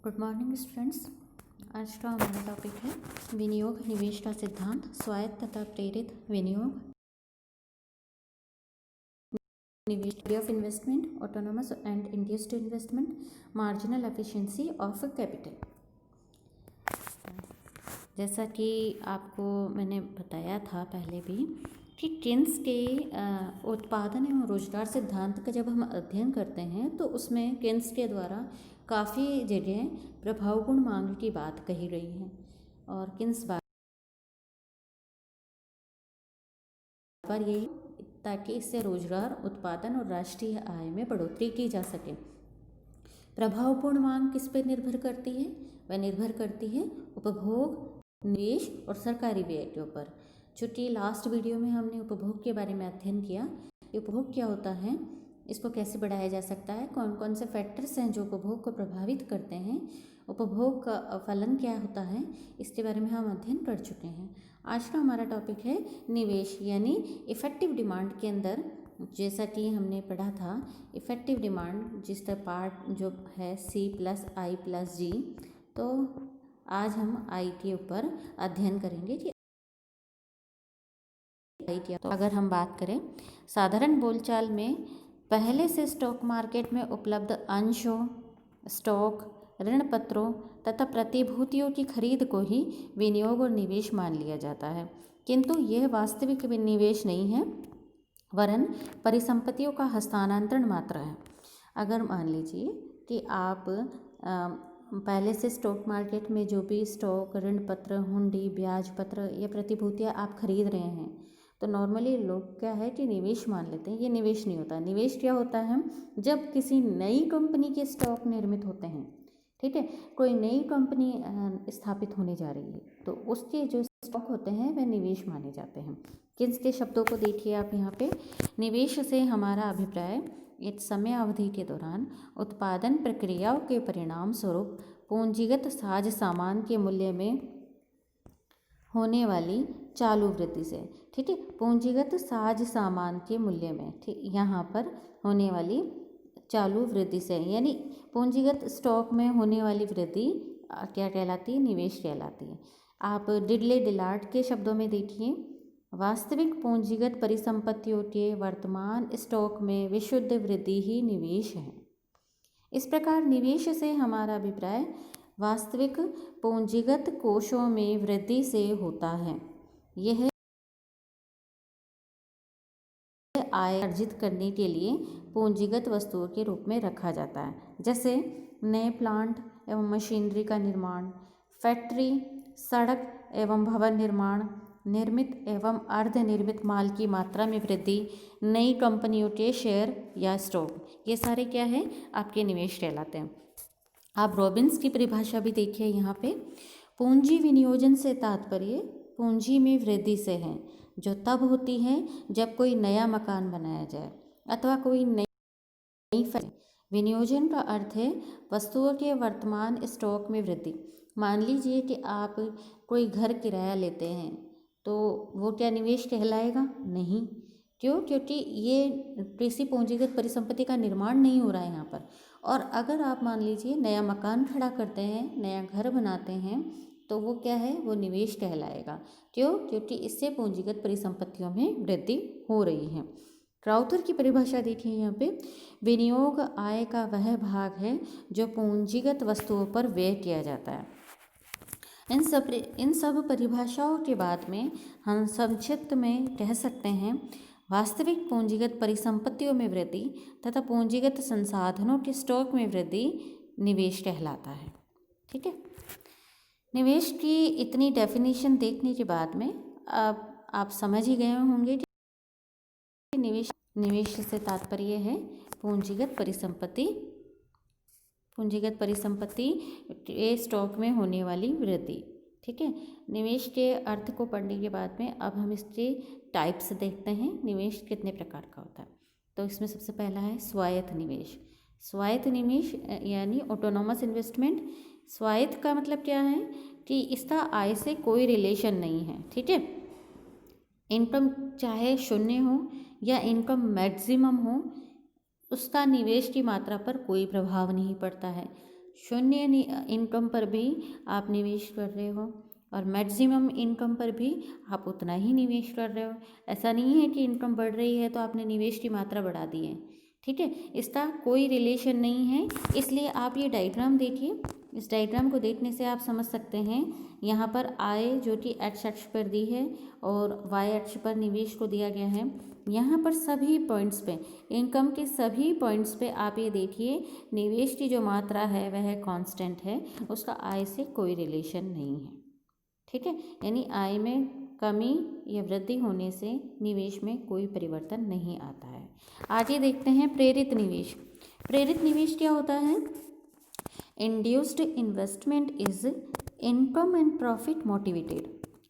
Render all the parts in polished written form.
Good morning students. आज का हमारा टॉपिक है विनियोग निवेश का सिद्धांत, स्वायत्त तथा प्रेरित विनियोग, निवेश of investment, autonomous and induced investment, marginal efficiency of capital. जैसा कि आपको मैंने बताया था पहले भी कि केन्स के उत्पादन एवं रोजगार सिद्धांत का जब हम अध्ययन करते हैं तो उसमें केन्स के द्वारा काफ़ी जगह प्रभावपूर्ण मांग की बात कही गई है और केन्स बार यही ताकि इससे रोजगार, उत्पादन और राष्ट्रीय आय में बढ़ोतरी की जा सके। प्रभावपूर्ण मांग किस पर निर्भर करती है? वह निर्भर करती है उपभोग, निवेश और सरकारी व्यय के ऊपर। चूँकि लास्ट वीडियो में हमने उपभोग के बारे में अध्ययन किया कि उपभोग क्या होता है, इसको कैसे बढ़ाया जा सकता है, कौन कौन से फैक्टर्स हैं जो उपभोग को प्रभावित करते हैं, उपभोग का फलन क्या होता है, इसके बारे में हम अध्ययन कर चुके हैं। आज का हमारा टॉपिक है निवेश यानी इफेक्टिव डिमांड के अंदर, जैसा कि हमने पढ़ा था इफेक्टिव डिमांड जिसका पार्ट जो है C+I+G। तो आज हम आई के ऊपर अध्ययन करेंगे कि तो अगर हम बात करें साधारण बोलचाल में पहले से स्टॉक मार्केट में उपलब्ध अंशों, स्टॉक, ऋण पत्रों तथा प्रतिभूतियों की खरीद को ही विनियोग और निवेश मान लिया जाता है, किंतु यह वास्तविक निवेश नहीं है वरन परिसंपत्तियों का हस्तांतरण मात्र है। अगर मान लीजिए कि आप पहले से स्टॉक मार्केट में जो भी स्टॉक, ऋण पत्र, हुंडी, ब्याज पत्र या प्रतिभूतियाँ आप खरीद रहे हैं तो नॉर्मली लोग क्या है कि निवेश मान लेते हैं। ये निवेश नहीं होता। निवेश क्या होता है? जब किसी नई कंपनी के स्टॉक निर्मित होते हैं, ठीक है, कोई नई कंपनी स्थापित होने जा रही है तो उसके जो स्टॉक होते हैं वह निवेश माने जाते हैं। किसके शब्दों को देखिए आप यहाँ पे। निवेश से हमारा अभिप्राय एक समय अवधि के दौरान उत्पादन प्रक्रियाओं के परिणाम स्वरूप पूंजीगत साज सामान के मूल्य में होने वाली चालू वृद्धि से, ठीक है, पूंजीगत साज सामान के मूल्य में, ठीक, यहाँ पर होने वाली चालू वृद्धि से, यानी पूंजीगत स्टॉक में होने वाली वृद्धि क्या कहलाती है? निवेश कहलाती है। आप डिडले डिलार्ड के शब्दों में देखिए, वास्तविक पूंजीगत परिसंपत्तियों के वर्तमान स्टॉक में विशुद्ध वृद्धि ही निवेश है। इस प्रकार निवेश से हमारा अभिप्राय वास्तविक पूंजीगत कोषों में वृद्धि से होता है। यह आय अर्जित करने के लिए पूंजीगत वस्तुओं के रूप में रखा जाता है, जैसे नए प्लांट एवं मशीनरी का निर्माण, फैक्ट्री, सड़क एवं भवन निर्माण, निर्मित एवं अर्धनिर्मित माल की मात्रा में वृद्धि, नई कंपनियों के शेयर या स्टॉक, ये सारे क्या है? आपके निवेश कहलाते हैं। आप रॉबिन्स की परिभाषा भी देखिए यहाँ पे। पूंजी विनियोजन से तात्पर्य पूंजी में वृद्धि से है, जो तब होती है जब कोई नया मकान बनाया जाए अथवा कोई नई विनियोजन का अर्थ है वस्तुओं के वर्तमान स्टॉक में वृद्धि। मान लीजिए कि आप कोई घर किराया लेते हैं तो वो क्या निवेश कहलाएगा? नहीं। क्यों? क्योंकि ये किसी पूंजीगत परिसंपत्ति का निर्माण नहीं हो रहा है यहाँ पर। और अगर आप मान लीजिए नया मकान खड़ा करते हैं, नया घर बनाते हैं तो वो क्या है? वो निवेश कहलाएगा। क्यों? क्योंकि इससे पूंजीगत परिसंपत्तियों में वृद्धि हो रही है। क्राउथर की परिभाषा देखिए यहाँ पे। विनियोग आय का वह भाग है जो पूंजीगत वस्तुओं पर व्यय किया जाता है। इन सब परिभाषाओं के बाद में हम संक्षिप्त में कह सकते हैं वास्तविक पूंजीगत परिसंपत्तियों में वृद्धि तथा पूंजीगत संसाधनों के स्टॉक में वृद्धि निवेश कहलाता है। ठीक है, निवेश की इतनी डेफिनेशन देखने के बाद में अब आप समझ ही गए होंगे कि निवेश से तात्पर्य है पूंजीगत परिसंपत्ति के स्टॉक में होने वाली वृद्धि। ठीक है, निवेश के अर्थ को पढ़ने के बाद में अब हम इसके टाइप्स देखते हैं, निवेश कितने प्रकार का होता है। तो इसमें सबसे पहला है स्वायत्त निवेश। स्वायत्त निवेश यानी ऑटोनोमस इन्वेस्टमेंट। स्वायत्त का मतलब क्या है कि इसका आय से कोई रिलेशन नहीं है। ठीक है, इनकम चाहे शून्य हो या इनकम मैक्सिमम हो, उसका निवेश की मात्रा पर कोई प्रभाव नहीं पड़ता है। शून्य इनकम पर भी आप निवेश कर रहे हो और मैक्सिमम इनकम पर भी आप उतना ही निवेश कर रहे हो। ऐसा नहीं है कि इनकम बढ़ रही है तो आपने निवेश की मात्रा बढ़ा दी है, ठीक है, इसका कोई रिलेशन नहीं है। इसलिए आप ये डायग्राम देखिए, इस डायग्राम को देखने से आप समझ सकते हैं यहाँ पर आय जो कि एक्स अक्ष पर दी है और वाई अक्ष पर निवेश को दिया गया है। यहाँ पर सभी पॉइंट्स पे, इनकम के सभी पॉइंट्स पे आप ये देखिए निवेश की जो मात्रा है वह कांस्टेंट है, उसका आय से कोई रिलेशन नहीं है, ठीक है। यानी आय में कमी या वृद्धि होने से निवेश में कोई परिवर्तन नहीं आता है। आगे देखते हैं प्रेरित निवेश। प्रेरित निवेश क्या होता है? Induced investment is income and profit motivated,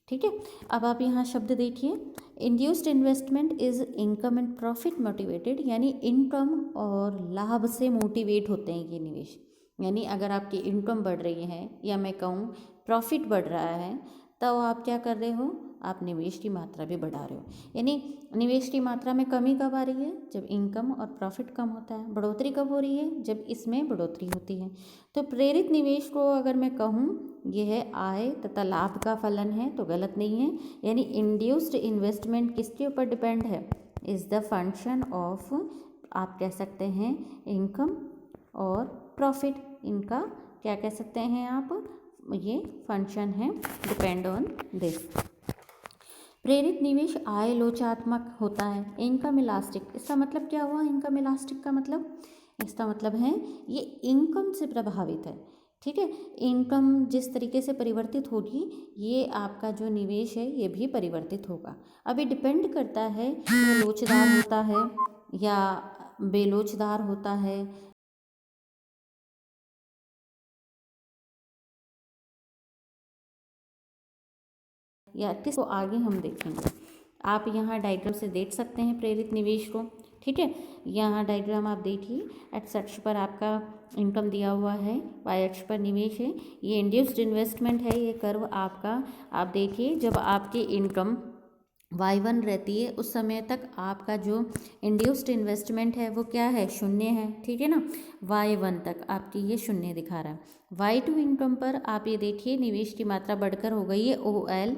ठीक है। अब आप यहाँ शब्द देखिए, induced investment is income and profit motivated, यानी इनकम और लाभ से मोटिवेट होते हैं ये निवेश। यानी अगर आपकी इनकम बढ़ रही है या मैं कहूँ प्रॉफिट बढ़ रहा है तो आप क्या कर रहे हो, आप निवेश की मात्रा भी बढ़ा रहे हो। यानी निवेश की मात्रा में कमी कब आ रही है? जब इनकम और प्रॉफिट कम होता है। बढ़ोतरी कब हो रही है? जब इसमें बढ़ोतरी होती है। तो प्रेरित निवेश को अगर मैं कहूँ यह है आय तथा लाभ का फलन है तो गलत नहीं है। यानी इंड्यूस्ड इन्वेस्टमेंट किसके ऊपर डिपेंड है? इज़ द फंक्शन ऑफ, आप कह सकते हैं इनकम और प्रॉफिट, इनका क्या कह सकते हैं आप, ये फंक्शन है, डिपेंड ऑन दिस। प्रेरित निवेश आयलोचात्मक होता है, इनकम इलास्टिक। इसका मतलब क्या हुआ इनकम इलास्टिक का मतलब? इसका मतलब है ये इनकम से प्रभावित है, ठीक है। इनकम जिस तरीके से परिवर्तित होगी ये आपका जो निवेश है ये भी परिवर्तित होगा। अभी डिपेंड करता है लोचदार होता है या बेलोचदार होता है, या किस, तो आगे हम देखेंगे। आप यहाँ डायग्राम से देख सकते हैं प्रेरित निवेश को, ठीक है। यहाँ डायग्राम आप देखिए, एक्स अक्ष पर आपका इनकम दिया हुआ है, वाई अक्ष पर निवेश है, ये इंड्यूस्ड इन्वेस्टमेंट है, ये कर्व आपका। आप देखिए जब आपकी इनकम y1 रहती है उस समय तक आपका जो इंड्यूस्ड इन्वेस्टमेंट है वो क्या है? शून्य है, ठीक है ना। y1 तक आपकी ये शून्य दिखा रहा है। y2 इनकम पर आप ये देखिए निवेश की मात्रा बढ़कर हो गई है OL।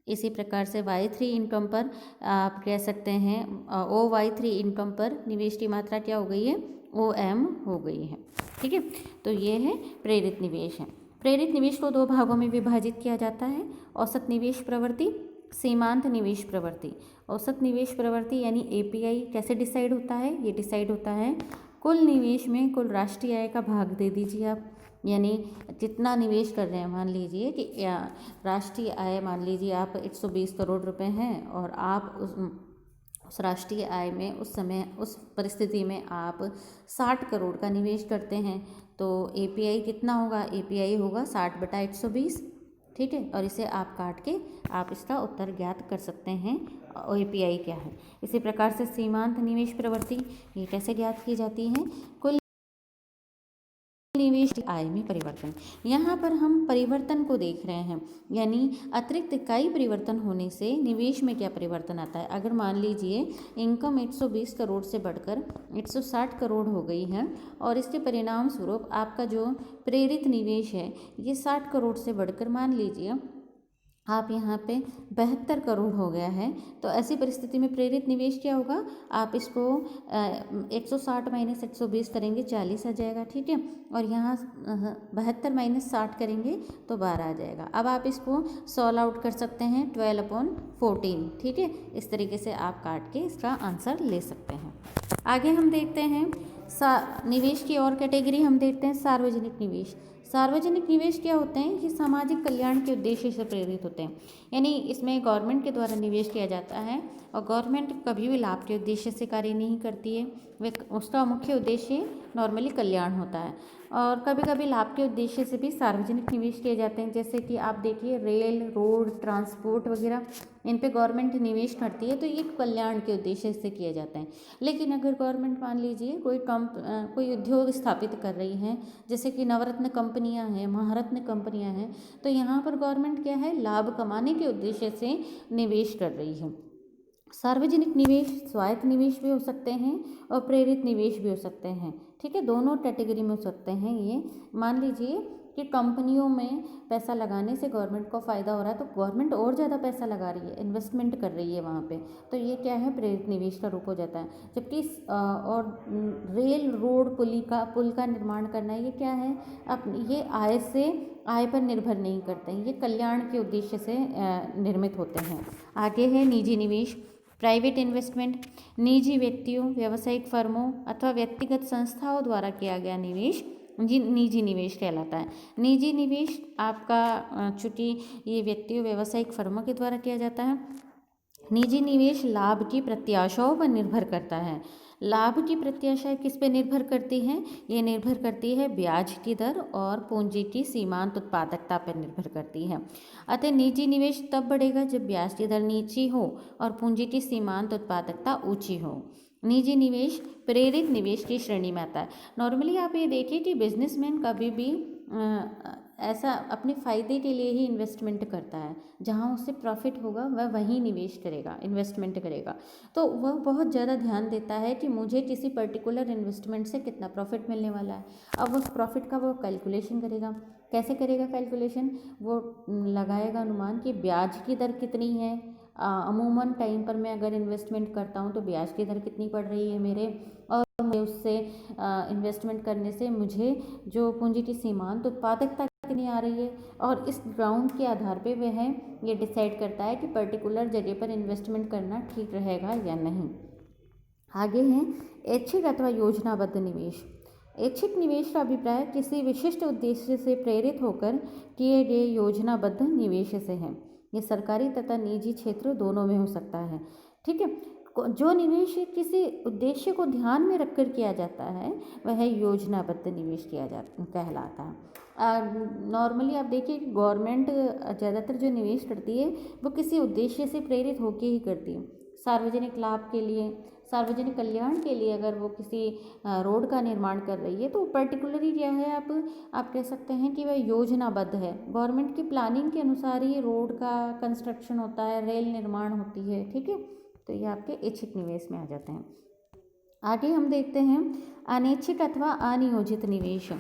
इसी प्रकार से y3 इनकम पर आप कह सकते हैं OY3 इनकम पर निवेश की मात्रा क्या हो गई है? OM हो गई है, ठीक है। तो ये है प्रेरित निवेश है। प्रेरित निवेश को दो भागों में विभाजित किया जाता है, औसत निवेश प्रवृत्ति, सीमांत निवेश प्रवृत्ति। औसत निवेश प्रवृत्ति यानी API कैसे डिसाइड होता है? ये डिसाइड होता है कुल निवेश में कुल राष्ट्रीय आय का भाग दे दीजिए आप, यानी जितना निवेश कर रहे हैं, मान लीजिए कि राष्ट्रीय आय मान लीजिए आप 120 करोड़ रुपए हैं और आप उस राष्ट्रीय आय में उस समय उस परिस्थिति में आप 60 करोड़ का निवेश करते हैं तो API कितना होगा? API होगा 60/120, ठीक है। और इसे आप काट के आप इसका उत्तर ज्ञात कर सकते हैं API क्या है। इसी प्रकार से सीमांत निवेश प्रवृत्ति ये कैसे ज्ञात की जाती है? कुल निवेश आय में परिवर्तन। यहाँ पर हम परिवर्तन को देख रहे हैं, यानी अतिरिक्त इकाई परिवर्तन होने से निवेश में क्या परिवर्तन आता है। अगर मान लीजिए इनकम 120 करोड़ से बढ़कर 160 करोड़ हो गई है और इसके परिणाम स्वरूप आपका जो प्रेरित निवेश है ये 60 करोड़ से बढ़कर मान लीजिए आप यहाँ पे 72 करोड़ हो गया है, तो ऐसी परिस्थिति में प्रेरित निवेश क्या होगा? आप इसको 160 माइनस 120 करेंगे 40 आ जाएगा, ठीक है। और यहाँ 72 माइनस 60 करेंगे तो 12 आ जाएगा। अब आप इसको सॉल्व आउट कर सकते हैं 12/14, ठीक है। इस तरीके से आप काट के इसका आंसर ले सकते हैं। आगे हम देखते हैं निवेश की और कैटेगरी हम देखते हैं सार्वजनिक निवेश। सार्वजनिक निवेश क्या होते हैं? ये सामाजिक कल्याण के उद्देश्य से प्रेरित होते हैं, यानी इसमें गवर्नमेंट के द्वारा निवेश किया जाता है और गवर्नमेंट कभी भी लाभ के उद्देश्य से कार्य नहीं करती है, वे उसका मुख्य उद्देश्य नॉर्मली कल्याण होता है। और कभी कभी लाभ के उद्देश्य से भी सार्वजनिक निवेश किए जाते हैं, जैसे कि आप देखिए रेल, रोड, ट्रांसपोर्ट वगैरह इन पे गवर्नमेंट निवेश करती है तो ये कल्याण के उद्देश्य से किए जाते हैं। लेकिन अगर गवर्नमेंट मान लीजिए कोई उद्योग स्थापित कर रही है, जैसे कि नवरत्न कंपनियां हैं, महारत्न कंपनियां हैं, तो यहाँ पर गवर्नमेंट क्या है? लाभ कमाने के उद्देश्य से निवेश कर रही है। सार्वजनिक निवेश स्वायत्त निवेश भी हो सकते हैं और प्रेरित निवेश भी हो सकते हैं। ठीक है, दोनों कैटेगरी में हो सकते हैं ये। मान लीजिए कि कंपनियों में पैसा लगाने से गवर्नमेंट को फ़ायदा हो रहा है, तो गवर्नमेंट और ज़्यादा पैसा लगा रही है, इन्वेस्टमेंट कर रही है वहाँ पे, तो ये क्या है, प्रेरित निवेश का रूप हो जाता है। जबकि रेल रोड पुल का निर्माण करना, ये क्या है, ये आय पर निर्भर नहीं करते हैं, ये कल्याण के उद्देश्य से निर्मित होते हैं। आगे है निजी निवेश, प्राइवेट इन्वेस्टमेंट। निजी व्यक्तियों, व्यावसायिक फर्मों अथवा व्यक्तिगत संस्थाओं द्वारा किया गया निवेश निजी निवेश कहलाता है। निजी निवेश आपका चूँकि ये व्यक्तियों, व्यावसायिक फर्मों के द्वारा किया जाता है। निजी निवेश लाभ की प्रत्याशाओं पर निर्भर करता है। लाभ की प्रत्याशा किस पे निर्भर करती है? ये निर्भर करती है ब्याज की दर और पूंजी की सीमांत उत्पादकता पर निर्भर करती है। अतः निजी निवेश तब बढ़ेगा जब ब्याज की दर नीची हो और पूंजी की सीमांत उत्पादकता ऊंची हो। निजी निवेश प्रेरित निवेश की श्रेणी में आता है। नॉर्मली आप ये देखिए कि बिजनेसमैन कभी भी ऐसा अपने फ़ायदे के लिए ही इन्वेस्टमेंट करता है, जहाँ उससे प्रॉफिट होगा वह वहीं निवेश करेगा, इन्वेस्टमेंट करेगा। तो वह बहुत ज़्यादा ध्यान देता है कि मुझे किसी पर्टिकुलर इन्वेस्टमेंट से कितना प्रॉफिट मिलने वाला है। अब उस प्रॉफिट का वो कैलकुलेशन करेगा। कैसे करेगा कैलकुलेशन? वो लगाएगा अनुमान कि ब्याज की दर कितनी है। अमूमन टाइम पर मैं अगर इन्वेस्टमेंट करता हूँ तो ब्याज की दर कितनी पड़ रही है मेरे, और उससे इन्वेस्टमेंट करने से मुझे जो पूंजी की सीमांत उत्पादकता कितनी आ रही है, और इस ग्राउंड के आधार पे वह ये डिसाइड करता है कि पर्टिकुलर जगह पर इन्वेस्टमेंट करना ठीक रहेगा या नहीं। आगे हैं ऐच्छिक अथवा योजनाबद्ध निवेश। ऐच्छिक निवेश का अभिप्राय किसी विशिष्ट उद्देश्य से प्रेरित होकर किए गए योजनाबद्ध निवेश से है। ये सरकारी तथा निजी क्षेत्र दोनों में हो सकता है। ठीक है, जो निवेश किसी उद्देश्य को ध्यान में रखकर किया जाता है वह योजनाबद्ध निवेश कहलाता है। नॉर्मली आप देखिए गवर्नमेंट ज़्यादातर जो निवेश करती है वो किसी उद्देश्य से प्रेरित होकर ही करती है। सार्वजनिक लाभ के लिए, सार्वजनिक कल्याण के लिए अगर वो किसी रोड का निर्माण कर रही है तो पर्टिकुलरली क्या है, आप कह सकते हैं कि वह योजनाबद्ध है। गवर्नमेंट की प्लानिंग के अनुसार ही रोड का कंस्ट्रक्शन होता है, रेल निर्माण होती है। ठीक है, तो ये आपके ऐच्छिक निवेश में आ जाते हैं। आगे हम देखते हैं अनैच्छिक अथवा अनियोजित निवेश।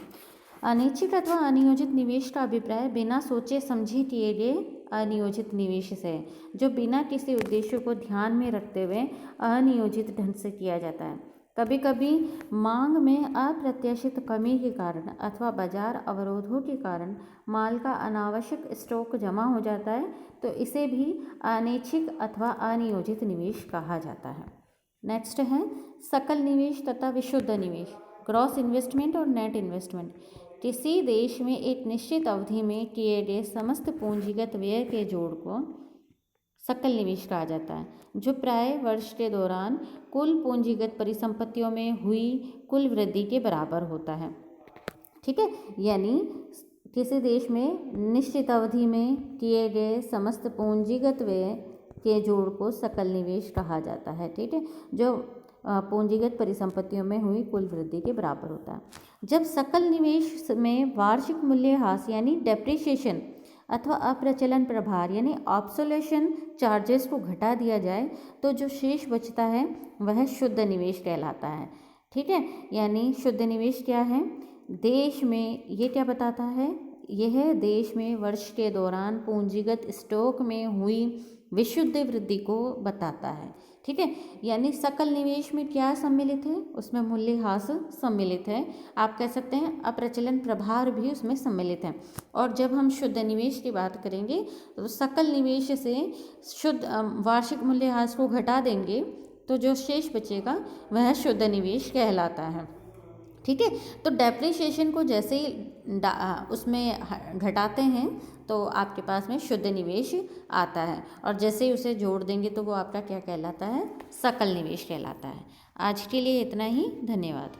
अनैच्छिक अथवा अनियोजित निवेश का अभिप्राय बिना सोचे समझे किए गए अनियोजित निवेश से है, जो बिना किसी उद्देश्य को ध्यान में रखते हुए अनियोजित ढंग से किया जाता है। कभी कभी मांग में अप्रत्याशित कमी के कारण अथवा बाजार अवरोधों के कारण माल का अनावश्यक स्टॉक जमा हो जाता है, तो इसे भी अनैच्छिक अथवा अनियोजित निवेश कहा जाता है। नेक्स्ट है सकल निवेश तथा विशुद्ध निवेश, ग्रॉस इन्वेस्टमेंट और नेट इन्वेस्टमेंट। किसी देश में एक निश्चित अवधि में किए गए समस्त पूंजीगत व्यय के जोड़ को सकल निवेश कहा जाता है, जो प्राय वर्ष के दौरान कुल पूंजीगत परिसंपत्तियों में हुई कुल वृद्धि के बराबर होता है। ठीक है, यानी किसी देश में निश्चित अवधि में किए गए समस्त पूंजीगत व्यय के जोड़ को सकल निवेश कहा जाता है। ठीक है, जो पूंजीगत परिसंपत्तियों में हुई कुल वृद्धि के बराबर होता है। जब सकल निवेश में वार्षिक मूल्यह्रास यानी डेप्रिसिएशन अथवा अप्रचलन प्रभार यानी ऑब्सोलेशन चार्जेस को घटा दिया जाए तो जो शेष बचता है वह शुद्ध निवेश कहलाता है। ठीक है, यानी शुद्ध निवेश क्या है, देश में ये क्या बताता है, यह देश में वर्ष के दौरान पूंजीगत स्टॉक में हुई विशुद्ध वृद्धि को बताता है। ठीक है, यानी सकल निवेश में क्या सम्मिलित है, उसमें मूल्यह्रास सम्मिलित है, आप कह सकते हैं अप्रचलन प्रभार भी उसमें सम्मिलित है। और जब हम शुद्ध निवेश की बात करेंगे तो सकल निवेश से शुद्ध वार्षिक मूल्यह्रास को घटा देंगे तो जो शेष बचेगा वह शुद्ध निवेश कहलाता है। ठीक है, तो डेप्रिसिएशन को जैसे ही उसमें घटाते हैं तो आपके पास में शुद्ध निवेश आता है, और जैसे ही उसे जोड़ देंगे तो वो आपका क्या कहलाता है, सकल निवेश कहलाता है। आज के लिए इतना ही, धन्यवाद।